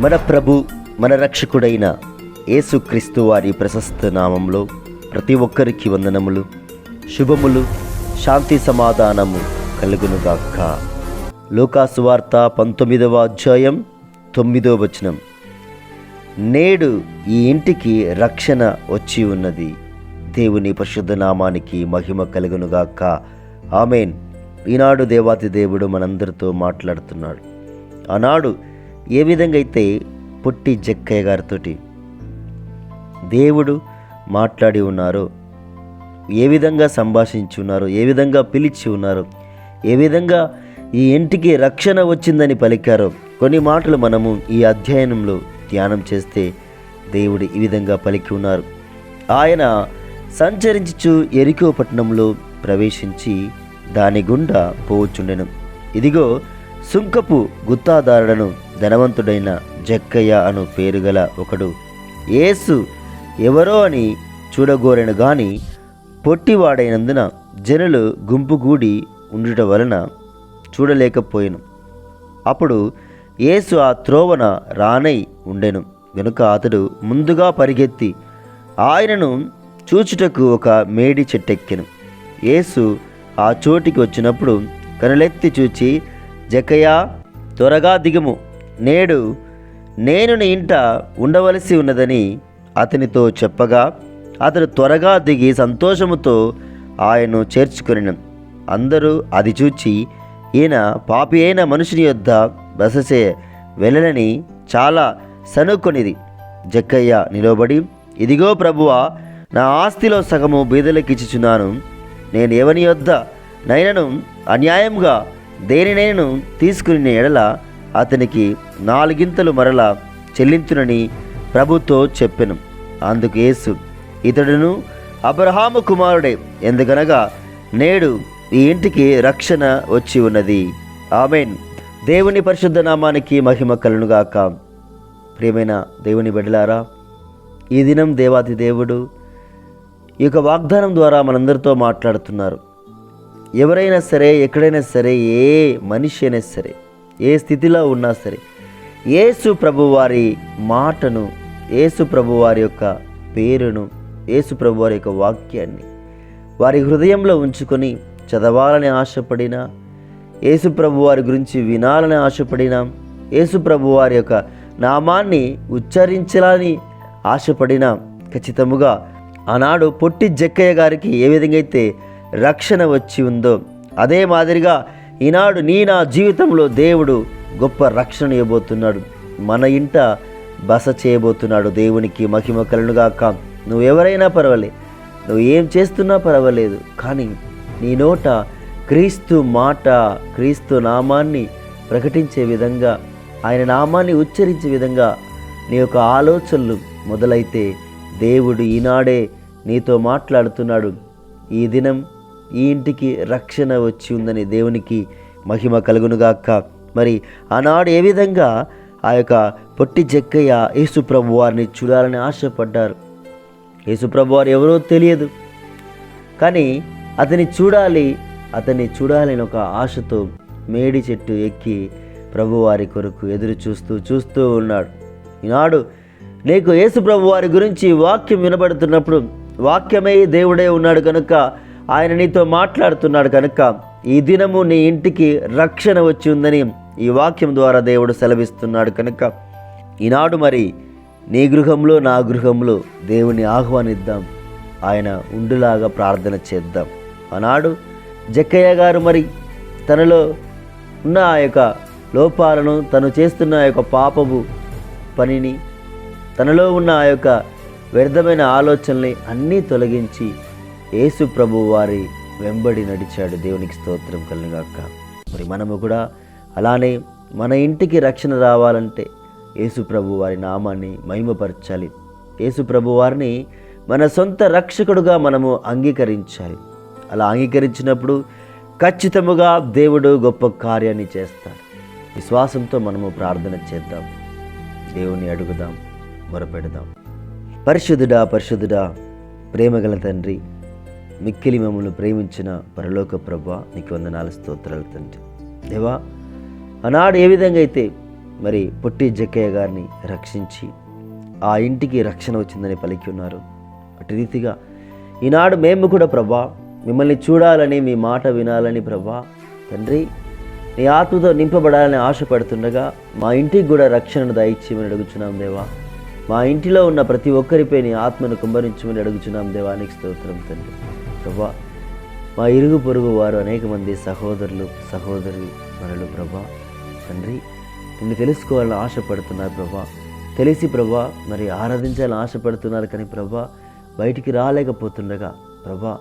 మన ప్రభు మన రక్షకుడైన యేసుక్రీస్తు వారి ప్రశస్త నామంలో ప్రతి ఒక్కరికి వందనములు, శుభములు, శాంతి సమాధానము కలుగునుగాక. లూకాసు వార్త 19వ అధ్యాయం 9వ వచనం. నేడు ఈ ఇంటికి రక్షణ వచ్చి ఉన్నది. దేవుని పరిశుద్ధ నామానికి మహిమ కలుగునుగాక. ఆమేన్. ఈనాడు దేవాతి దేవుడు మనందరితో మాట్లాడుతున్నాడు. ఆనాడు ఏ విధంగా అయితే పొట్టి జక్కయ్య గారితోటి దేవుడు మాట్లాడి ఉన్నారో, ఏ విధంగా సంభాషించి ఉన్నారో, ఏ విధంగా పిలిచి ఉన్నారో, ఏ విధంగా ఈ ఇంటికి రక్షణ వచ్చిందని పలికారో కొన్ని మాటలు మనము ఈ అధ్యయనంలో ధ్యానం చేస్తే దేవుడు ఈ విధంగా పలికి ఉన్నారు. ఆయన సంచరించుచు యెరికో పట్టణంలో ప్రవేశించి దాని గుండా పోవచ్చుండెను. ఇదిగో సుంకపు గుత్తాదారుడను ధనవంతుడైన జక్కయ్య అను పేరు గల ఒకడు యేసు ఎవరో అని చూడగోరెను గాని పొట్టివాడైనందున జనులు గుంపుగూడి ఉండుట వలన చూడలేకపోయాను. అప్పుడు యేసు ఆ త్రోవన రానై ఉండెను గనుక అతడు ముందుగా పరిగెత్తి ఆయనను చూచుటకు ఒక మేడి చెట్టెక్కెను. యేసు ఆ చోటికి వచ్చినప్పుడు కనులెత్తి చూచి, జక్కయ్య, త్వరగా దిగుము, నేడు నేను నీ ఇంట ఉండవలసి ఉన్నదని అతనితో చెప్పగా అతడు త్వరగా దిగి సంతోషముతో ఆయన్ను చేర్చుకొనెను. అందరూ అది చూచి ఈయన పాపి అయిన మనుషుని యొద్ద బసచే వెళ్ళనని చాలా సనుక్కొనిది. జక్కయ్య నిలబడి, ఇదిగో ప్రభువా, నా ఆస్తిలో సగము బీదలకిచ్చుచున్నాను. నేను ఎవని యొద్ద నైనను అన్యాయంగా దేనినైనా తీసుకుని ఎడల అతనికి 4 మరలా చెల్లించునని ప్రభుతో చెప్పెను. అందుకు యేసు, ఇతడును అబ్రహాము కుమారుడే, ఎందుకనగా నేడు ఈ ఇంటికి రక్షణ వచ్చి ఉన్నది. ఆమేన్. దేవుని పరిశుద్ధ నామానికి మహిమ కలుగునుగాక. ప్రియమైన దేవుని బిడ్డలారా, ఈ దినం దేవాతి దేవుడు ఈ యొక్క వాగ్దానం ద్వారా మనందరితో మాట్లాడుతున్నారు. ఎవరైనా సరే, ఎక్కడైనా సరే, ఏ మనిషి అయినా సరే, ఏ స్థితిలో ఉన్నా సరే, యేసు ప్రభువారి మాటను, యేసు ప్రభువారి యొక్క పేరును, యేసు ప్రభువారి యొక్క వాక్యాన్ని వారి హృదయంలో ఉంచుకొని చదవాలని ఆశపడినా, యేసు ప్రభువారి గురించి వినాలని ఆశపడినా, యేసు ప్రభువారి యొక్క నామాన్ని ఉచ్చరించాలని ఆశపడినా ఖచ్చితముగా ఆనాడు పొట్టి జక్కయ్య గారికి ఏ విధంగా అయితే రక్షణ వచ్చి ఉందో అదే మాదిరిగా ఈనాడు నా జీవితంలో దేవుడు గొప్ప రక్షణ ఇవ్వబోతున్నాడు. మన ఇంట బస చేయబోతున్నాడు. దేవునికి మహిమ కలుగునుగాక. నువ్వెవరైనా పర్వాలేదు, నువ్వు ఏం చేస్తున్నా పర్వాలేదు, కానీ నీ నోట క్రీస్తు మాట, క్రీస్తు నామాన్ని ప్రకటించే విధంగా, ఆయన నామాన్ని ఉచ్చరించే విధంగా నీ యొక్క ఆలోచనలు మొదలైతే దేవుడు ఈనాడే నీతో మాట్లాడుతున్నాడు. ఈ దినం ఈ ఇంటికి రక్షణ వచ్చి ఉందని దేవునికి మహిమ కలుగునుగాక. మరి ఆనాడు ఏ విధంగా ఆ యొక్క పొట్టి జక్కయ్య యేసుప్రభు వారిని చూడాలని ఆశపడ్డారు. యేసుప్రభు వారు ఎవరో తెలియదు, కానీ అతన్ని చూడాలని ఒక ఆశతో మేడి చెట్టు ఎక్కి ప్రభువారి కొరకు ఎదురు చూస్తూ ఉన్నాడు. ఈనాడు నీకు యేసుప్రభు వారి గురించి వాక్యం వినబడుతున్నప్పుడు, వాక్యమే దేవుడే ఉన్నాడు కనుక ఆయన నీతో మాట్లాడుతున్నాడు కనుక ఈ దినము నీ ఇంటికి రక్షణ వచ్చి ఉందని ఈ వాక్యం ద్వారా దేవుడు సెలవిస్తున్నాడు కనుక ఈనాడు మరి నీ గృహంలో, నా గృహంలో దేవుని ఆహ్వానిద్దాం. ఆయన ఉండులాగా ప్రార్థన చేద్దాం. ఆనాడు జక్కయ్య గారు మరి తనలో ఉన్న ఆ యొక్క లోపాలను, తను చేస్తున్న ఆ యొక్క పాపపు పనిని, తనలో ఉన్న ఆ యొక్క వ్యర్థమైన ఆలోచనల్ని అన్నీ తొలగించి యేసు ప్రభు వారి వెంబడి నడిచాడు. దేవునికి స్తోత్రం కలుగుగాక. మరి మనము కూడా అలానే మన ఇంటికి రక్షణ రావాలంటే యేసు ప్రభు వారి నామాన్ని మహిమపరచాలి. యేసు ప్రభు వారిని మన సొంత రక్షకుడుగా మనము అంగీకరించాలి. అలా అంగీకరించినప్పుడు ఖచ్చితముగా దేవుడు గొప్ప కార్యాన్ని చేస్తాడు. విశ్వాసంతో మనము ప్రార్థన చేద్దాం, దేవుని అడుగుదాం, మొరపెడదాం. పరిశుద్ధుడా ప్రేమగల తండ్రి, మిక్కిలి మమ్మల్ని ప్రేమించిన పరలోక ప్రభువా, నీకు వందనాలు, స్తోత్రాలు తండ్రి. దేవా, ఆనాడు ఏ విధంగా అయితే మరి పొట్టి జక్కయ్య గారిని రక్షించి ఆ ఇంటికి రక్షణ వచ్చిందని పలికి ఉన్నారు. అటు రీతిగా ఈనాడు మేము కూడా ప్రభా మిమ్మల్ని చూడాలని, మీ మాట వినాలని ప్రభా తండ్రి నీ ఆత్మతో నింపబడాలని ఆశపడుతుండగా మా ఇంటికి కూడా రక్షణను దయచేయమని అడుగుచున్నాం దేవా. మా ఇంటిలో ఉన్న ప్రతి ఒక్కరిపై నీ ఆత్మను కుమ్మరించమని అడుగుచున్నాం దేవానికి స్తోత్రం తండ్రి. ప్రభా మా ఇరుగు పొరుగు వారు అనేక మంది సహోదరులు సహోదరి మనలు ప్రభా తండ్రి నిన్ను తెలుసుకోవాలని ఆశపడుతున్నారు ప్రభా. తెలిసి ప్రభా మరి ఆరాధించాలని ఆశపడుతున్నారు, కానీ ప్రభా బయటికి రాలేకపోతుండగా ప్రభా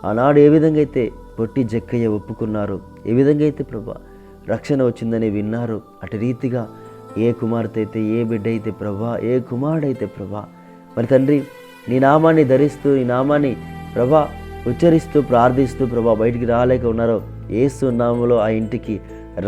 ఆనాడు ఏ విధంగా అయితే పొట్టి జక్కయ్య ఒప్పుకున్నారు, ఏ విధంగా అయితే ప్రభా రక్షణ వచ్చిందని విన్నారు, అటు రీతిగా ఏ కుమార్తె అయితే, ఏ బిడ్డ అయితే ప్రభా, ఏ కుమారుడైతే ప్రభా మరి తండ్రి నీ నామాన్ని ధరిస్తూ, నీ నామాన్ని ప్రభా ఉచ్చరిస్తూ ప్రార్థిస్తూ ప్రభా బయటికి రాలేక ఉన్నారో, యేసు నామములో ఆ ఇంటికి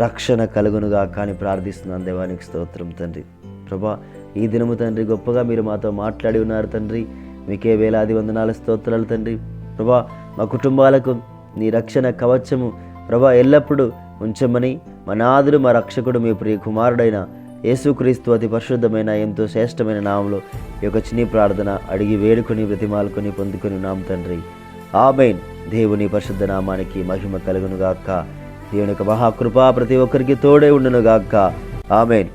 రక్షణ కలుగునుగా కానీ ప్రార్థిస్తున్నాను దేవానికి స్తోత్రం తండ్రి. ప్రభా ఈ దినము తండ్రి గొప్పగా మీరు మాతో మాట్లాడి ఉన్నారు తండ్రి. మీకే వేలాది వందనాల స్తోత్రాలు తండ్రి. ప్రభా మా కుటుంబాలకు నీ రక్షణ కవచము ప్రభా ఎల్లప్పుడూ ఉంచమని మా నాథుడు మా రక్షకుడు మీ ప్రియ కుమారుడైన యేసుక్రీస్తు అతి పరిశుద్ధమైన ఎంతో శ్రేష్టమైన నామంలో ఈ యొక్క చిన్ని ప్రార్థన అడిగి వేడుకొని బ్రతిమాలుకొని పొందుకొని ఉన్నాం తండ్రి. ఆమేన్. దేవుని పరిశుద్ధ నామానికి మహిమ కలుగునుగాక. దేవుని యొక్క మహాకృప ప్రతి ఒక్కరికి తోడే ఉండునుగాక. ఆమేన్.